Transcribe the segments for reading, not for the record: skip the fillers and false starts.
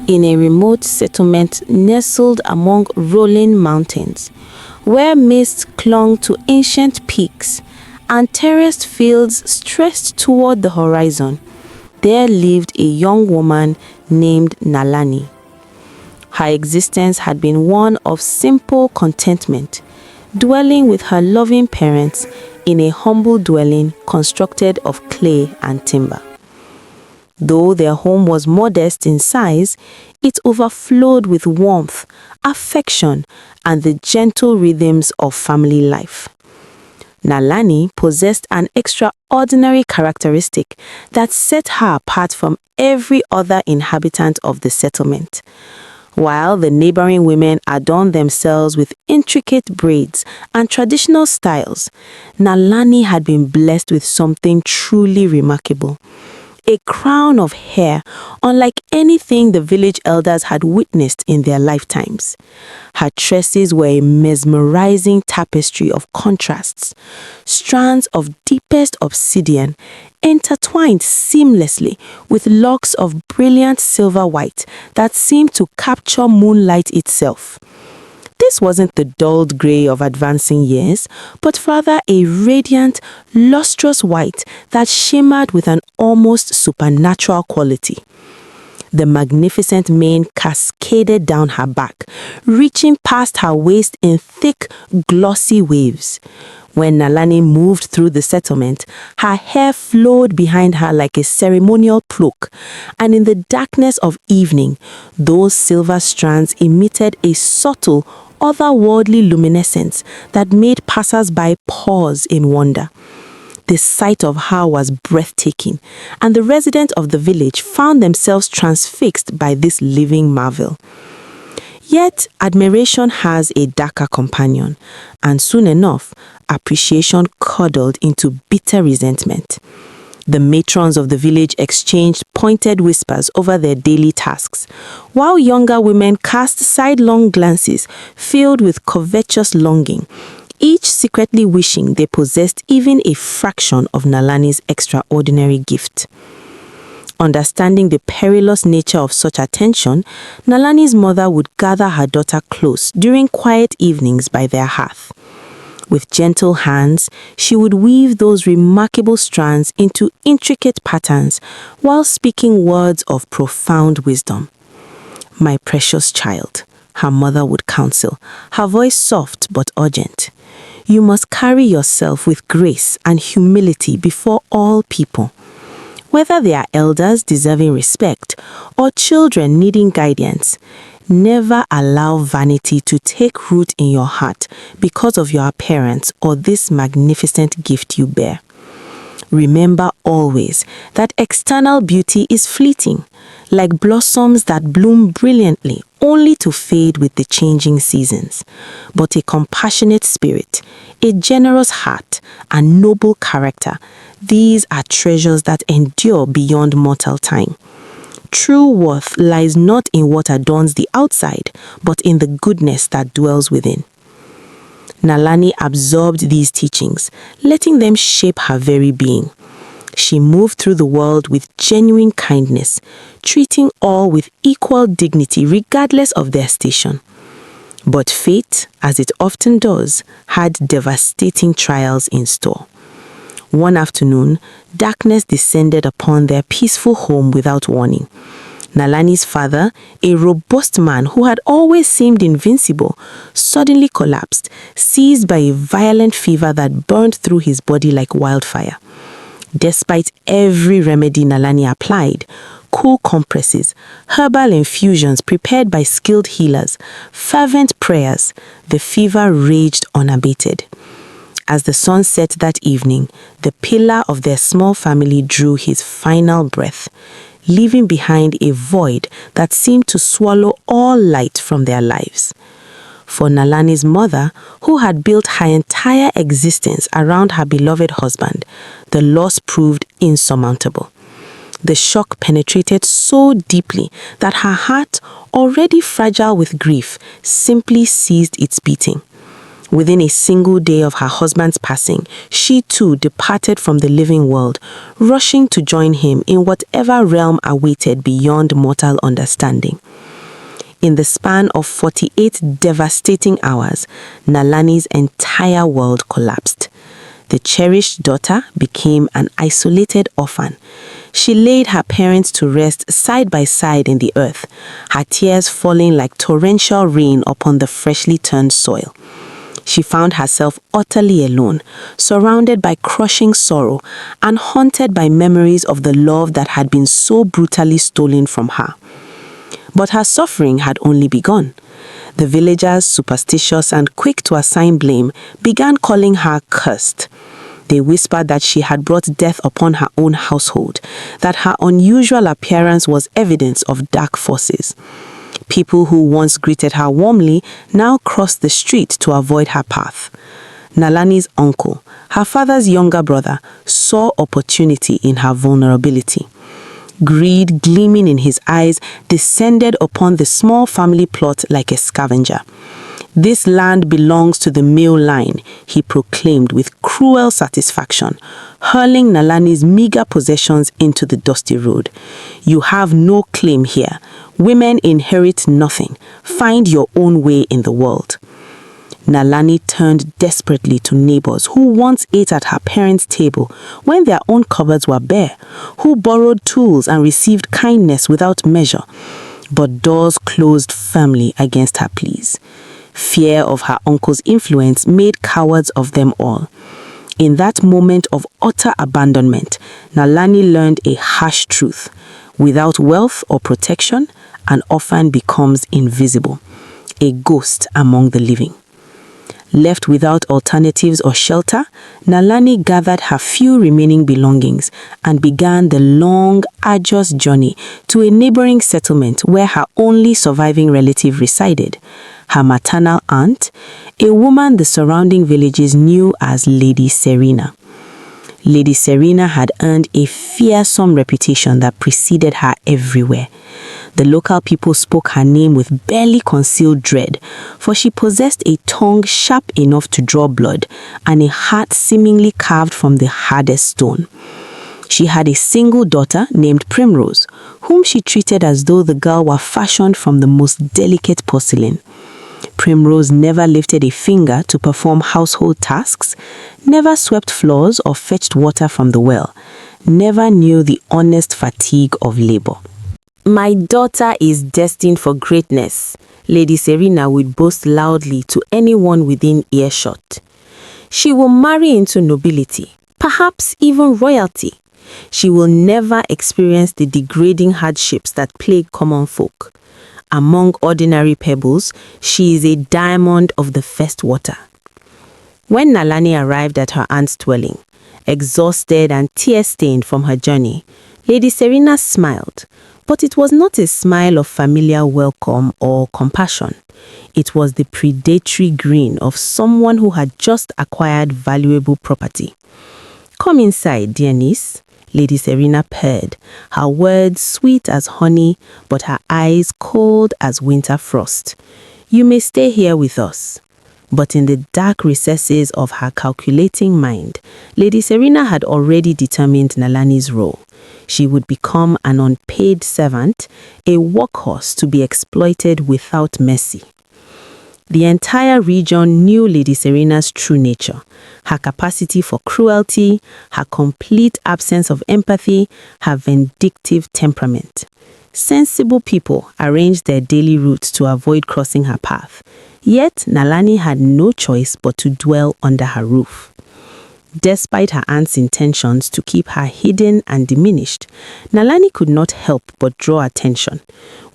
in a remote settlement nestled among rolling mountains, where mist clung to ancient peaks and terraced fields stretched toward the horizon, there lived a young woman named Nalani. Her existence had been one of simple contentment, dwelling with her loving parents in a humble dwelling constructed of clay and timber. Though their home was modest in size, it overflowed with warmth, affection, and the gentle rhythms of family life. Nalani possessed an extraordinary characteristic that set her apart from every other inhabitant of the settlement. While the neighboring women adorned themselves with intricate braids and traditional styles, Nalani had been blessed with something truly remarkable. A crown of hair unlike anything the village elders had witnessed in their lifetimes. Her tresses were a mesmerizing tapestry of contrasts, strands of deepest obsidian intertwined seamlessly with locks of brilliant silver white that seemed to capture moonlight itself. This wasn't the dulled gray of advancing years, but rather a radiant, lustrous white that shimmered with an almost supernatural quality. The magnificent mane cascaded down her back, reaching past her waist in thick, glossy waves. When Nalani moved through the settlement, her hair flowed behind her like a ceremonial cloak, and in the darkness of evening, those silver strands emitted a subtle, otherworldly luminescence that made passers-by pause in wonder. The sight of her was breathtaking, and the residents of the village found themselves transfixed by this living marvel. Yet, admiration has a darker companion, and soon enough, appreciation curdled into bitter resentment. The matrons of the village exchanged pointed whispers over their daily tasks, while younger women cast sidelong glances filled with covetous longing, each secretly wishing they possessed even a fraction of Nalani's extraordinary gift. Understanding the perilous nature of such attention, Nalani's mother would gather her daughter close during quiet evenings by their hearth. With gentle hands, she would weave those remarkable strands into intricate patterns while speaking words of profound wisdom. "My precious child," her mother would counsel, her voice soft but urgent. "You must carry yourself with grace and humility before all people. Whether they are elders deserving respect or children needing guidance, never allow vanity to take root in your heart because of your appearance or this magnificent gift you bear. Remember always that external beauty is fleeting, like blossoms that bloom brilliantly only to fade with the changing seasons. But a compassionate spirit, a generous heart, and noble character, these are treasures that endure beyond mortal time. True worth lies not in what adorns the outside, but in the goodness that dwells within." Nalani absorbed these teachings, letting them shape her very being. She moved through the world with genuine kindness, treating all with equal dignity regardless of their station. But fate, as it often does, had devastating trials in store. One afternoon, darkness descended upon their peaceful home without warning. Nalani's father, a robust man who had always seemed invincible, suddenly collapsed, seized by a violent fever that burned through his body like wildfire. Despite every remedy Nalani applied, cool compresses, herbal infusions prepared by skilled healers, fervent prayers, the fever raged unabated. As the sun set that evening, the pillar of their small family drew his final breath, leaving behind a void that seemed to swallow all light from their lives. For Nalani's mother, who had built her entire existence around her beloved husband, the loss proved insurmountable. The shock penetrated so deeply that her heart, already fragile with grief, simply ceased its beating. Within a single day of her husband's passing, she too departed from the living world, rushing to join him in whatever realm awaited beyond mortal understanding. In the span of 48 devastating hours, Nalani's entire world collapsed. The cherished daughter became an isolated orphan. She laid her parents to rest side by side in the earth, her tears falling like torrential rain upon the freshly turned soil. She found herself utterly alone, surrounded by crushing sorrow and haunted by memories of the love that had been so brutally stolen from her. But her suffering had only begun. The villagers, superstitious and quick to assign blame, began calling her cursed. They whispered that she had brought death upon her own household, that her unusual appearance was evidence of dark forces. People who once greeted her warmly now crossed the street to avoid her path. Nalani's uncle, her father's younger brother, saw opportunity in her vulnerability. Greed gleaming in his eyes descended upon the small family plot like a scavenger. "This land belongs to the male line," he proclaimed with cruel satisfaction, hurling Nalani's meager possessions into the dusty road. "You have no claim here. Women inherit nothing. Find your own way in the world." Nalani turned desperately to neighbors who once ate at her parents' table when their own cupboards were bare, who borrowed tools and received kindness without measure. But doors closed firmly against her pleas. Fear of her uncle's influence made cowards of them all. In that moment of utter abandonment, Nalani learned a harsh truth. Without wealth or protection, an orphan becomes invisible, a ghost among the living. Left without alternatives or shelter, Nalani gathered her few remaining belongings and began the long, arduous journey to a neighboring settlement where her only surviving relative resided, her maternal aunt, a woman the surrounding villages knew as Lady Serena. Lady Serena had earned a fearsome reputation that preceded her everywhere. The local people spoke her name with barely concealed dread, for she possessed a tongue sharp enough to draw blood and a heart seemingly carved from the hardest stone. She had a single daughter named Primrose, whom she treated as though the girl were fashioned from the most delicate porcelain. Primrose never lifted a finger to perform household tasks, never swept floors or fetched water from the well, never knew the honest fatigue of labor. "My daughter is destined for greatness," Lady Serena would boast loudly to anyone within earshot. "She will marry into nobility, perhaps even royalty. She will never experience the degrading hardships that plague common folk. Among ordinary pebbles, she is a diamond of the first water." When Nalani arrived at her aunt's dwelling, exhausted and tear-stained from her journey, Lady Serena smiled. But it was not a smile of familiar welcome or compassion. It was the predatory grin of someone who had just acquired valuable property. "Come inside, dear niece," Lady Serena purred, her words sweet as honey, but her eyes cold as winter frost. "You may stay here with us." But in the dark recesses of her calculating mind, Lady Serena had already determined Nalani's role. She would become an unpaid servant, a workhorse to be exploited without mercy. The entire region knew Lady Serena's true nature, her capacity for cruelty, her complete absence of empathy, her vindictive temperament. Sensible people arranged their daily routes to avoid crossing her path, yet Nalani had no choice but to dwell under her roof. Despite her aunt's intentions to keep her hidden and diminished, Nalani could not help but draw attention.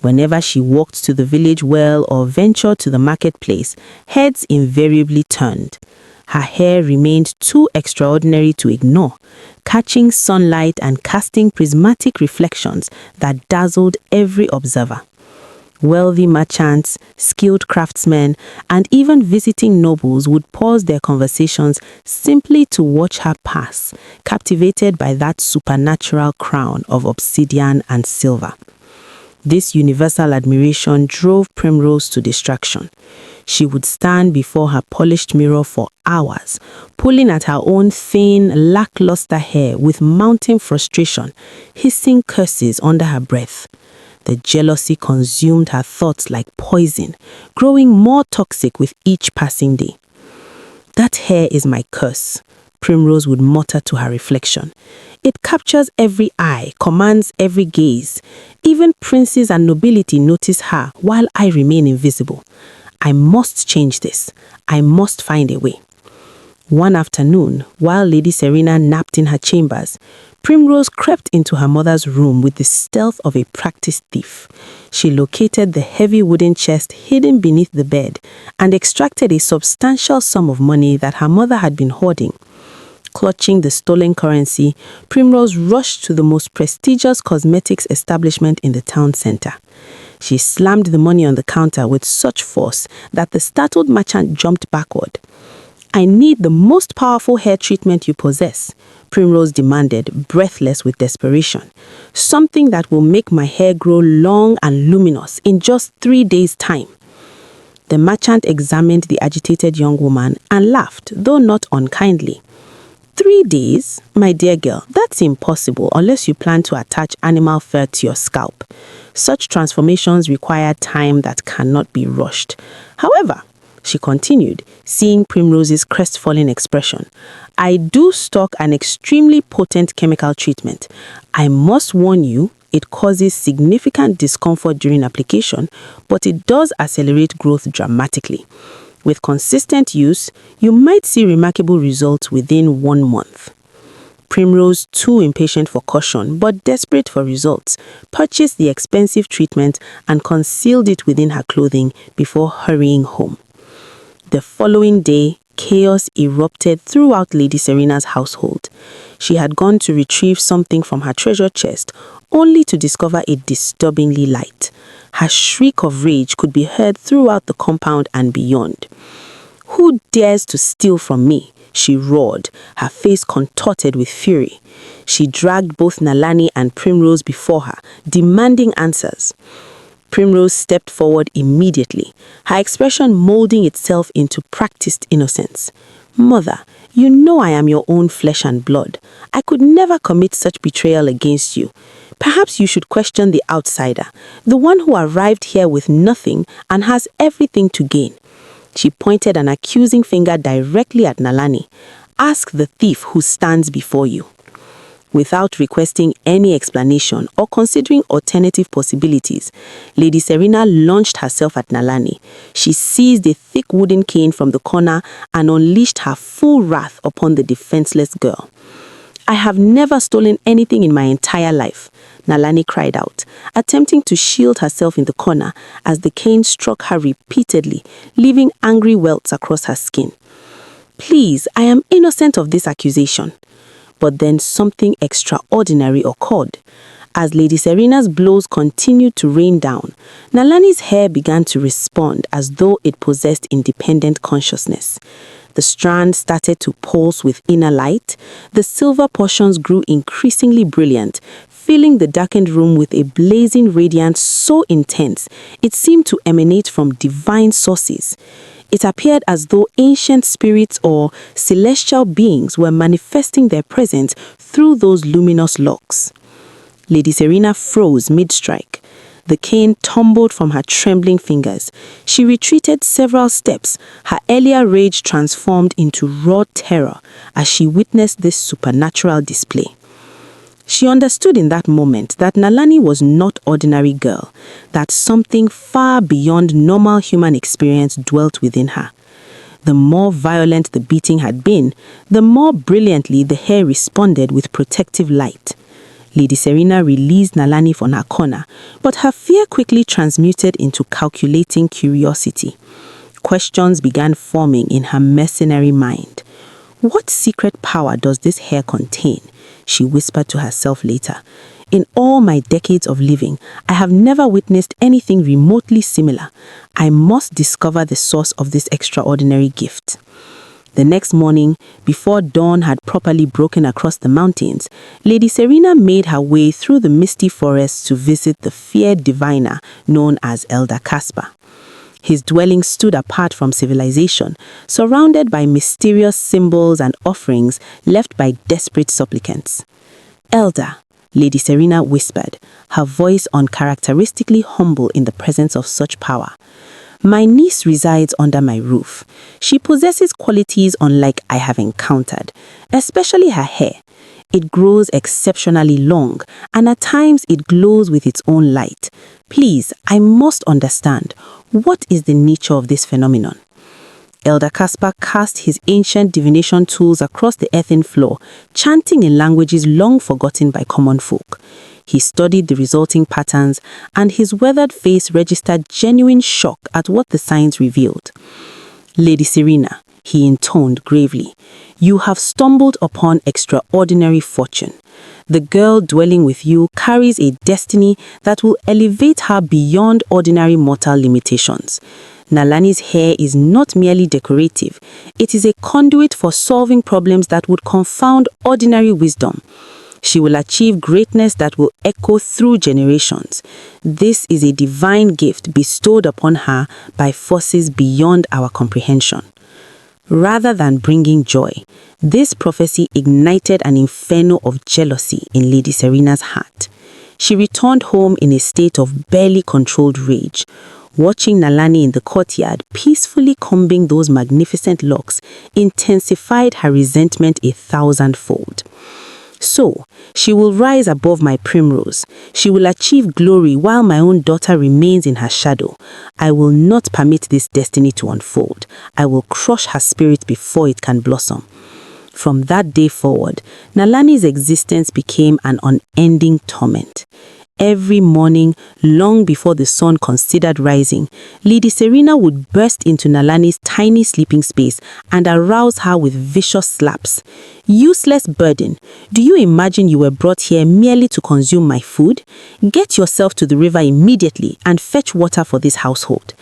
Whenever she walked to the village well or ventured to the marketplace, heads invariably turned. Her hair remained too extraordinary to ignore, catching sunlight and casting prismatic reflections that dazzled every observer. Wealthy merchants, skilled craftsmen, and even visiting nobles would pause their conversations simply to watch her pass, captivated by that supernatural crown of obsidian and silver. This universal admiration drove Primrose to distraction. She would stand before her polished mirror for hours, pulling at her own thin, lackluster hair with mounting frustration, hissing curses under her breath. The jealousy consumed her thoughts like poison, growing more toxic with each passing day. "That hair is my curse," Primrose would mutter to her reflection. "It captures every eye, commands every gaze. Even princes and nobility notice her while I remain invisible. I must change this. I must find a way." One afternoon, while Lady Serena napped in her chambers, Primrose crept into her mother's room with the stealth of a practiced thief. She located the heavy wooden chest hidden beneath the bed and extracted a substantial sum of money that her mother had been hoarding. Clutching the stolen currency, Primrose rushed to the most prestigious cosmetics establishment in the town center. She slammed the money on the counter with such force that the startled merchant jumped backward. "I need the most powerful hair treatment you possess," Primrose demanded, breathless with desperation. "Something that will make my hair grow long and luminous in just 3 days' time." The merchant examined the agitated young woman and laughed, though not unkindly. "3 days? My dear girl, that's impossible unless you plan to attach animal fur to your scalp. Such transformations require time that cannot be rushed. However," she continued, seeing Primrose's crestfallen expression, "I do stock an extremely potent chemical treatment. I must warn you, it causes significant discomfort during application, but it does accelerate growth dramatically. With consistent use, you might see remarkable results within 1 month." Primrose, too impatient for caution but desperate for results, purchased the expensive treatment and concealed it within her clothing before hurrying home. The following day, chaos erupted throughout Lady Serena's household. She had gone to retrieve something from her treasure chest, only to discover it disturbingly light. Her shriek of rage could be heard throughout the compound and beyond. "Who dares to steal from me?" she roared, her face contorted with fury. She dragged both Nalani and Primrose before her, demanding answers. Primrose stepped forward immediately, her expression molding itself into practiced innocence. "Mother, you know I am your own flesh and blood. I could never commit such betrayal against you. Perhaps you should question the outsider, the one who arrived here with nothing and has everything to gain." She pointed an accusing finger directly at Nalani. "Ask the thief who stands before you." Without requesting any explanation or considering alternative possibilities, Lady Serena launched herself at Nalani. She seized a thick wooden cane from the corner and unleashed her full wrath upon the defenseless girl. "I have never stolen anything in my entire life," Nalani cried out, attempting to shield herself in the corner as the cane struck her repeatedly, leaving angry welts across her skin. "Please, I am innocent of this accusation." But then something extraordinary occurred. As Lady Serena's blows continued to rain down, Nalani's hair began to respond as though it possessed independent consciousness. The strands started to pulse with inner light. The silver portions grew increasingly brilliant, filling the darkened room with a blazing radiance so intense it seemed to emanate from divine sources. It appeared as though ancient spirits or celestial beings were manifesting their presence through those luminous locks. Lady Serena froze mid-strike. The cane tumbled from her trembling fingers. She retreated several steps, her earlier rage transformed into raw terror as she witnessed this supernatural display. She understood in that moment that Nalani was not ordinary girl, that something far beyond normal human experience dwelt within her. The more violent the beating had been, the more brilliantly the hair responded with protective light. Lady Serena released Nalani from her corner, but her fear quickly transmuted into calculating curiosity. Questions began forming in her mercenary mind. "What secret power does this hair contain?" she whispered to herself later. "In all my decades of living, I have never witnessed anything remotely similar. I must discover the source of this extraordinary gift." The next morning, before dawn had properly broken across the mountains, Lady Serena made her way through the misty forests to visit the feared diviner known as Elder Caspar. His dwelling stood apart from civilization, surrounded by mysterious symbols and offerings left by desperate supplicants. "Elder," Lady Serena whispered, her voice uncharacteristically humble in the presence of such power. "My niece resides under my roof. She possesses qualities unlike I have encountered, especially her hair. It grows exceptionally long, and at times it glows with its own light. Please, I must understand, what is the nature of this phenomenon?" Elder Caspar cast his ancient divination tools across the earthen floor, chanting in languages long forgotten by common folk. He studied the resulting patterns, and his weathered face registered genuine shock at what the signs revealed. "Lady Serena," he intoned gravely, "you have stumbled upon extraordinary fortune. The girl dwelling with you carries a destiny that will elevate her beyond ordinary mortal limitations. Nalani's hair is not merely decorative, it is a conduit for solving problems that would confound ordinary wisdom. She will achieve greatness that will echo through generations. This is a divine gift bestowed upon her by forces beyond our comprehension." Rather than bringing joy, this prophecy ignited an inferno of jealousy in Lady Serena's heart. She returned home in a state of barely controlled rage. Watching Nalani in the courtyard peacefully combing those magnificent locks intensified her resentment 1,000-fold. "So, she will rise above my Primrose. She will achieve glory while my own daughter remains in her shadow. I will not permit this destiny to unfold. I will crush her spirit before it can blossom." From that day forward, Nalani's existence became an unending torment. Every morning, long before the sun considered rising, Lady Serena would burst into Nalani's tiny sleeping space and arouse her with vicious slaps. "Useless burden! Do you imagine you were brought here merely to consume my food? Get yourself to the river immediately and fetch water for this household."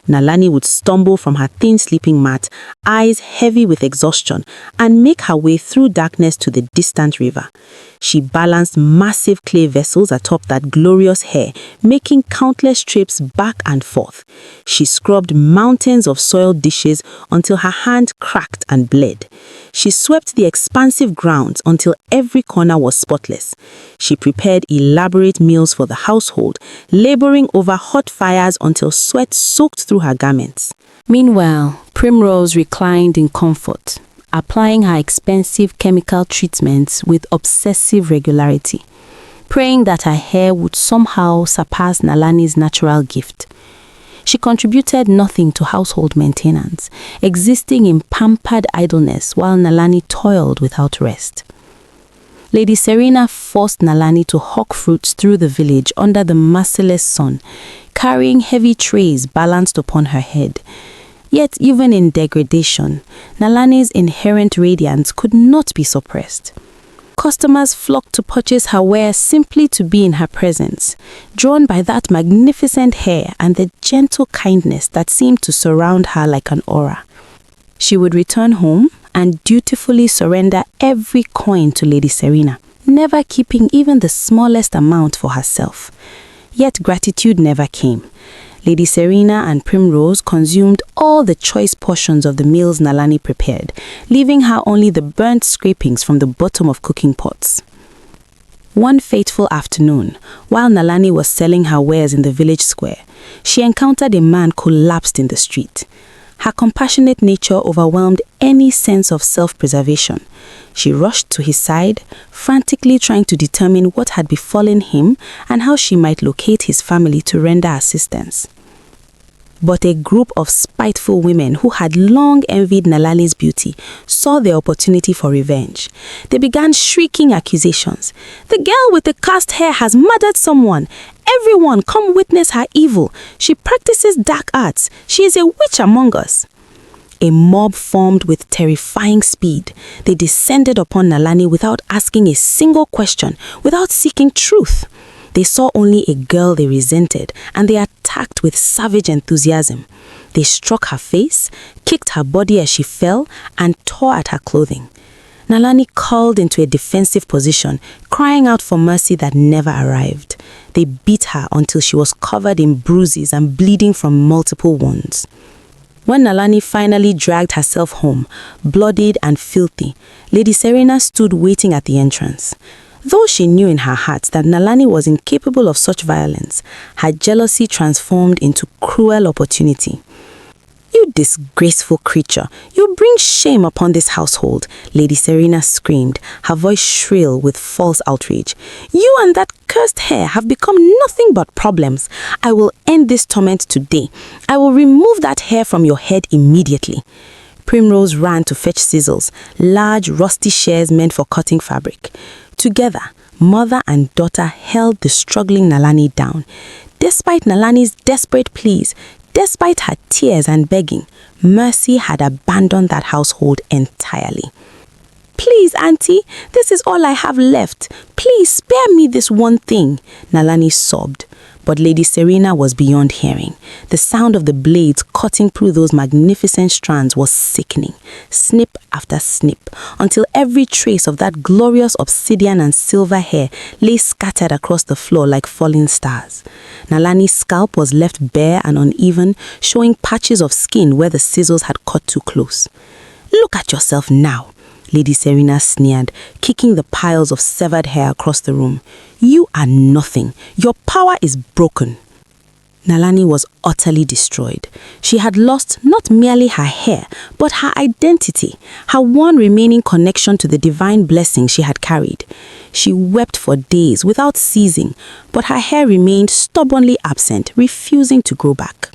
Nalani would stumble from her thin sleeping mat, eyes heavy with exhaustion, and make her way through darkness to the distant river. She balanced massive clay vessels atop that glorious hair, making countless trips back and forth. She scrubbed mountains of soiled dishes until her hand cracked and bled. She swept the expansive grounds until every corner was spotless. She prepared elaborate meals for the household, laboring over hot fires until sweat soaked through her garments. Meanwhile, Primrose reclined in comfort, applying her expensive chemical treatments with obsessive regularity, praying that her hair would somehow surpass Nalani's natural gift. She contributed nothing to household maintenance, existing in pampered idleness while Nalani toiled without rest. Lady Serena forced Nalani to hawk fruits through the village under the merciless sun, carrying heavy trays balanced upon her head. Yet even in degradation, Nalani's inherent radiance could not be suppressed. Customers flocked to purchase her wares simply to be in her presence, drawn by that magnificent hair and the gentle kindness that seemed to surround her like an aura. She would return home and dutifully surrender every coin to Lady Serena, never keeping even the smallest amount for herself. Yet gratitude never came. Lady Serena and Primrose consumed all the choice portions of the meals Nalani prepared, leaving her only the burnt scrapings from the bottom of cooking pots. One fateful afternoon, while Nalani was selling her wares in the village square, she encountered a man collapsed in the street. Her compassionate nature overwhelmed any sense of self-preservation. She rushed to his side, frantically trying to determine what had befallen him and how she might locate his family to render assistance. But a group of spiteful women who had long envied Nalani's beauty saw the opportunity for revenge. They began shrieking accusations. "The girl with the cast hair has murdered someone. Everyone, come witness her evil. She practices dark arts. She is a witch among us." A mob formed with terrifying speed. They descended upon Nalani without asking a single question, without seeking truth. They saw only a girl they resented, and they attacked with savage enthusiasm. They struck her face, kicked her body as she fell, and tore at her clothing. Nalani curled into a defensive position, crying out for mercy that never arrived. They beat her until she was covered in bruises and bleeding from multiple wounds. When Nalani finally dragged herself home, bloodied and filthy, Lady Serena stood waiting at the entrance. Though she knew in her heart that Nalani was incapable of such violence, her jealousy transformed into cruel opportunity. "You disgraceful creature, you bring shame upon this household," Lady Serena screamed, her voice shrill with false outrage. "You and that cursed hair have become nothing but problems. I will end this torment today. I will remove that hair from your head immediately." Primrose ran to fetch scissors, large rusty shears meant for cutting fabric. Together, mother and daughter held the struggling Nalani down. Despite Nalani's desperate pleas, despite her tears and begging, Mercy had abandoned that household entirely. "Please, Auntie, this is all I have left. Please spare me this one thing," Nalani sobbed. But Lady Serena was beyond hearing. The sound of the blades cutting through those magnificent strands was sickening, snip after snip, until every trace of that glorious obsidian and silver hair lay scattered across the floor like falling stars. Nalani's scalp was left bare and uneven, showing patches of skin where the scissors had cut too close. "Look at yourself now," Lady Serena sneered, kicking the piles of severed hair across the room. "You are nothing. Your power is broken." Nalani was utterly destroyed. She had lost not merely her hair, but her identity, her one remaining connection to the divine blessing she had carried. She wept for days without ceasing, but her hair remained stubbornly absent, refusing to grow back.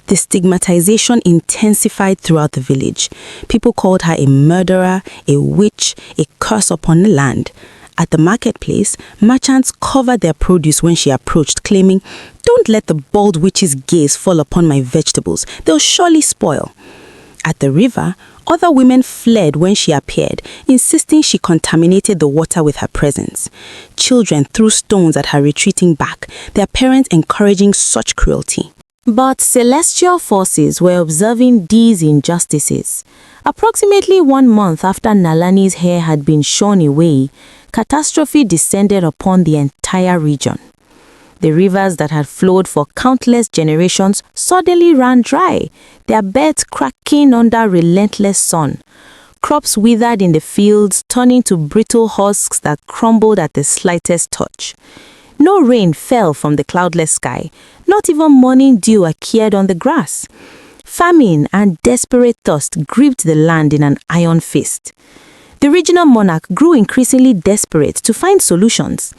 The stigmatization intensified throughout the village. People called her a murderer, a witch, a curse upon the land. At the marketplace, merchants covered their produce when she approached, claiming, "Don't let the bald witch's gaze fall upon my vegetables. They'll surely spoil." At the river, other women fled when she appeared, insisting she contaminated the water with her presence. Children threw stones at her retreating back, their parents encouraging such cruelty. But celestial forces were observing these injustices. Approximately 1 month after Nalani's hair had been shorn away, catastrophe descended upon the entire region. The rivers that had flowed for countless generations suddenly ran dry, their beds cracking under relentless sun. Crops withered in the fields, turning to brittle husks that crumbled at the slightest touch. No rain fell from the cloudless sky, not even morning dew appeared on the grass. Famine and desperate thirst gripped the land in an iron fist. The regional monarch grew increasingly desperate to find solutions.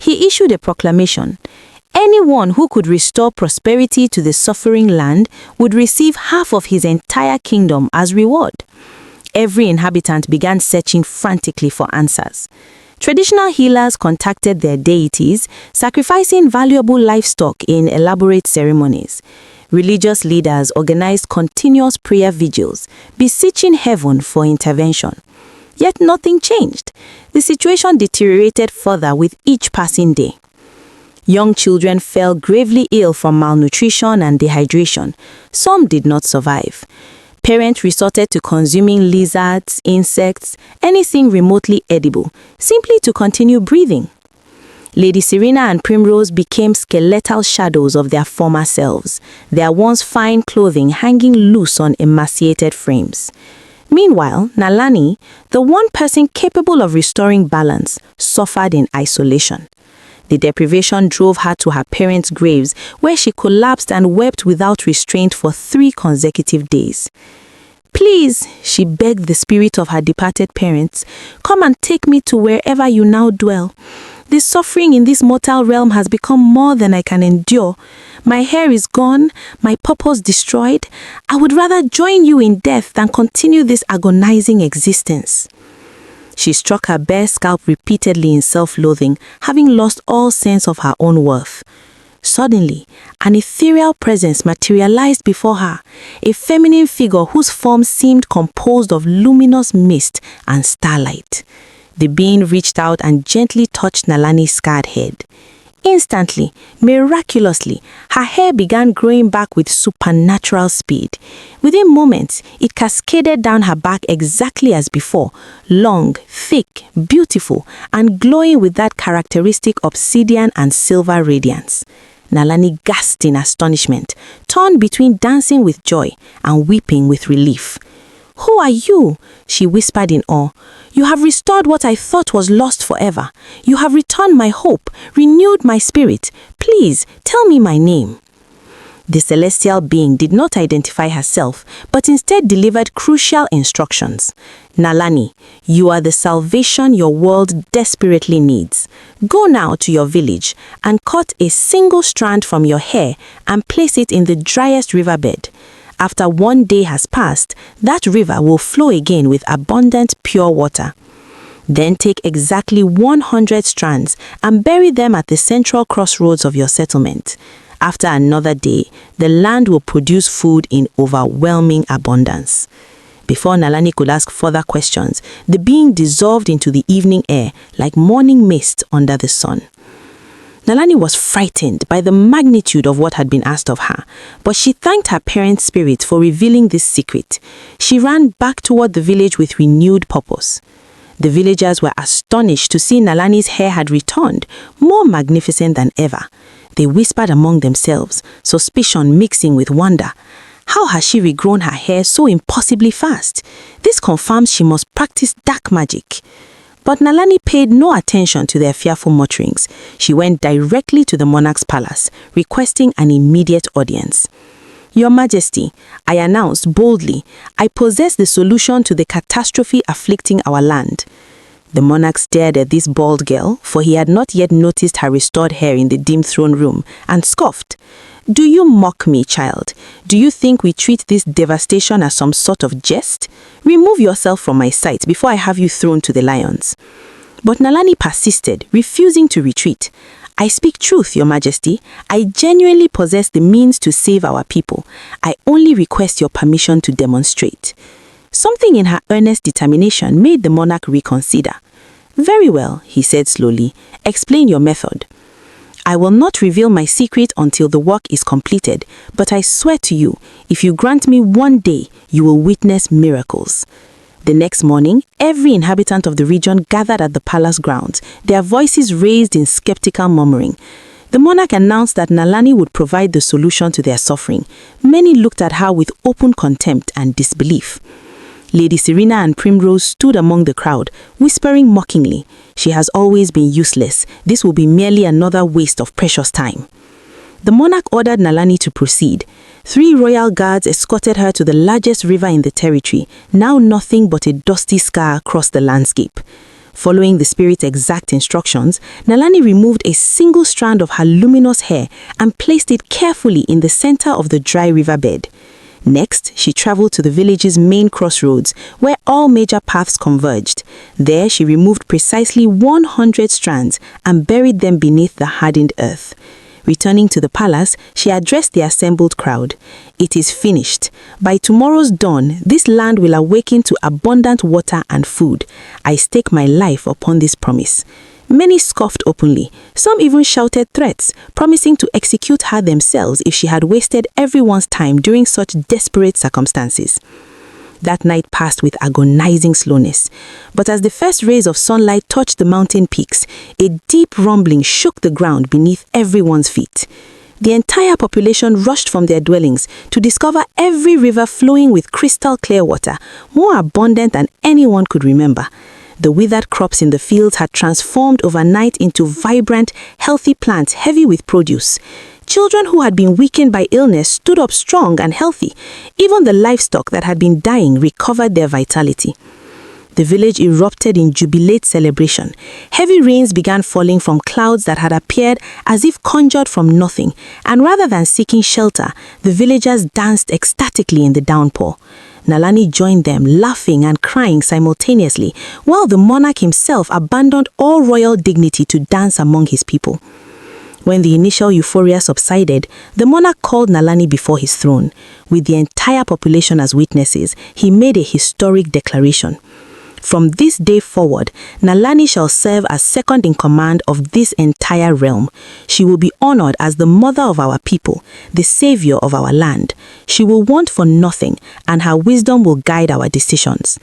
He issued a proclamation. Anyone who could restore prosperity to the suffering land would receive half of his entire kingdom as reward. Every inhabitant began searching frantically for answers. Traditional healers contacted their deities, sacrificing valuable livestock in elaborate ceremonies. Religious leaders organized continuous prayer vigils, beseeching heaven for intervention. Yet nothing changed. The situation deteriorated further with each passing day. Young children fell gravely ill from malnutrition and dehydration. Some did not survive. Parents resorted to consuming lizards, insects, anything remotely edible, simply to continue breathing. Lady Serena and Primrose became skeletal shadows of their former selves, their once fine clothing hanging loose on emaciated frames. Meanwhile, Nalani, the one person capable of restoring balance, suffered in isolation. The deprivation drove her to her parents' graves, where she collapsed and wept without restraint for 3 consecutive days. "Please," she begged the spirit of her departed parents, "come and take me to wherever you now dwell. The suffering in this mortal realm has become more than I can endure. My hair is gone, my purpose destroyed. I would rather join you in death than continue this agonizing existence." She struck her bare scalp repeatedly in self-loathing, having lost all sense of her own worth. Suddenly, an ethereal presence materialized before her, a feminine figure whose form seemed composed of luminous mist and starlight. The being reached out and gently touched Nalani's scarred head. Instantly, miraculously, her hair began growing back with supernatural speed. Within moments, it cascaded down her back exactly as before, long, thick, beautiful, and glowing with that characteristic obsidian and silver radiance. Nalani gasped in astonishment, torn between dancing with joy and weeping with relief. "Who are you?" she whispered in awe. "You have restored what I thought was lost forever. You have returned my hope, renewed my spirit. Please, tell me my name." The celestial being did not identify herself, but instead delivered crucial instructions. "Nalani, you are the salvation your world desperately needs. Go now to your village and cut a single strand from your hair and place it in the driest riverbed. After 1 day has passed, that river will flow again with abundant pure water. Then take exactly 100 strands and bury them at the central crossroads of your settlement. After another day, the land will produce food in overwhelming abundance." Before Nalani could ask further questions, the being dissolved into the evening air like morning mist under the sun. Nalani was frightened by the magnitude of what had been asked of her, but she thanked her parent spirit for revealing this secret. She ran back toward the village with renewed purpose. The villagers were astonished to see Nalani's hair had returned, more magnificent than ever. They whispered among themselves, suspicion mixing with wonder. How has she regrown her hair so impossibly fast? This confirms she must practice dark magic. But Nalani paid no attention to their fearful mutterings. She went directly to the monarch's palace, requesting an immediate audience. "Your Majesty," I announced boldly, "I possess the solution to the catastrophe afflicting our land." The monarch stared at this bald girl, for he had not yet noticed her restored hair in the dim throne room, and scoffed. "Do you mock me, child? Do you think we treat this devastation as some sort of jest? Remove yourself from my sight before I have you thrown to the lions." But Nalani persisted, refusing to retreat. "I speak truth, Your Majesty. I genuinely possess the means to save our people. I only request your permission to demonstrate." Something in her earnest determination made the monarch reconsider. "Very well," he said slowly. "Explain your method." "I will not reveal my secret until the work is completed, but I swear to you, if you grant me 1 day, you will witness miracles." The next morning, every inhabitant of the region gathered at the palace grounds, their voices raised in skeptical murmuring. The monarch announced that Nalani would provide the solution to their suffering. Many looked at her with open contempt and disbelief. Lady Serena and Primrose stood among the crowd, whispering mockingly, "She has always been useless. This will be merely another waste of precious time." The monarch ordered Nalani to proceed. 3 royal guards escorted her to the largest river in the territory, now nothing but a dusty scar across the landscape. Following the spirit's exact instructions, Nalani removed a single strand of her luminous hair and placed it carefully in the center of the dry riverbed. Next, she traveled to the village's main crossroads, where all major paths converged. There, she removed precisely 100 strands and buried them beneath the hardened earth. Returning to the palace, she addressed the assembled crowd. "It is finished. By tomorrow's dawn, this land will awaken to abundant water and food. I stake my life upon this promise." Many scoffed openly. Some even shouted threats, promising to execute her themselves if she had wasted everyone's time during such desperate circumstances. That night passed with agonizing slowness. But as the first rays of sunlight touched the mountain peaks, a deep rumbling shook the ground beneath everyone's feet. The entire population rushed from their dwellings to discover every river flowing with crystal clear water, more abundant than anyone could remember. The withered crops in the fields had transformed overnight into vibrant, healthy plants heavy with produce. Children who had been weakened by illness stood up strong and healthy. Even the livestock that had been dying recovered their vitality. The village erupted in jubilate celebration. Heavy rains began falling from clouds that had appeared as if conjured from nothing, and rather than seeking shelter, the villagers danced ecstatically in the downpour. Nalani joined them, laughing and crying simultaneously, while the monarch himself abandoned all royal dignity to dance among his people. When the initial euphoria subsided, the monarch called Nalani before his throne. With the entire population as witnesses, he made a historic declaration. From this day forward, Nalani shall serve as second in command of this entire realm. She will be honored as the mother of our people, the savior of our land. She will want for nothing, and her wisdom will guide our decisions.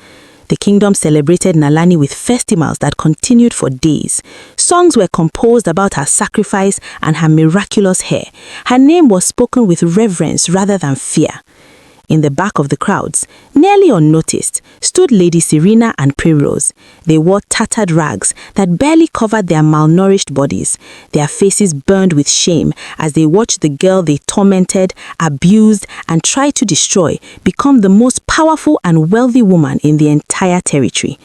The kingdom celebrated Nalani with festivals that continued for days. Songs were composed about her sacrifice and her miraculous hair. Her name was spoken with reverence rather than fear. In the back of the crowds, nearly unnoticed, stood Lady Serena and Primrose. They wore tattered rags that barely covered their malnourished bodies. Their faces burned with shame as they watched the girl they tormented, abused, and tried to destroy become the most powerful and wealthy woman in the entire territory.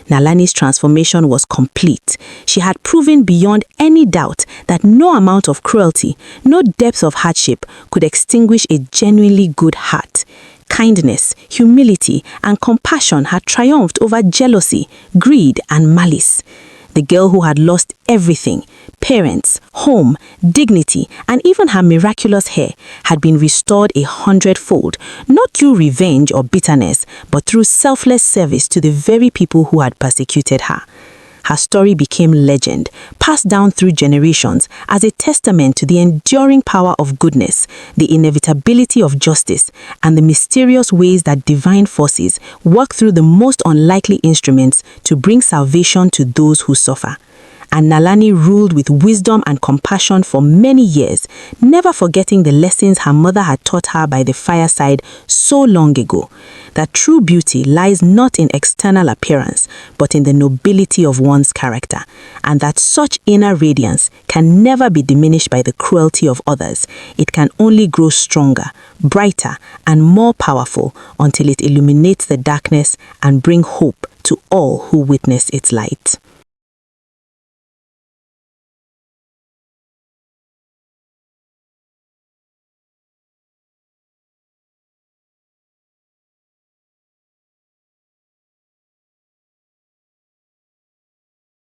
Nalani's transformation was complete. She had proven beyond any doubt that no amount of cruelty, no depth of hardship could extinguish a genuinely good heart. Kindness, humility, and compassion had triumphed over jealousy, greed, and malice. The girl who had lost everything, parents, home, dignity, and even her miraculous hair, had been restored 100-fold, not through revenge or bitterness, but through selfless service to the very people who had persecuted her. Her story became legend, passed down through generations as a testament to the enduring power of goodness, the inevitability of justice, and the mysterious ways that divine forces work through the most unlikely instruments to bring salvation to those who suffer. And Nalani ruled with wisdom and compassion for many years, never forgetting the lessons her mother had taught her by the fireside so long ago. That true beauty lies not in external appearance, but in the nobility of one's character, and that such inner radiance can never be diminished by the cruelty of others. It can only grow stronger, brighter, and more powerful until it illuminates the darkness and bring hope to all who witness its light.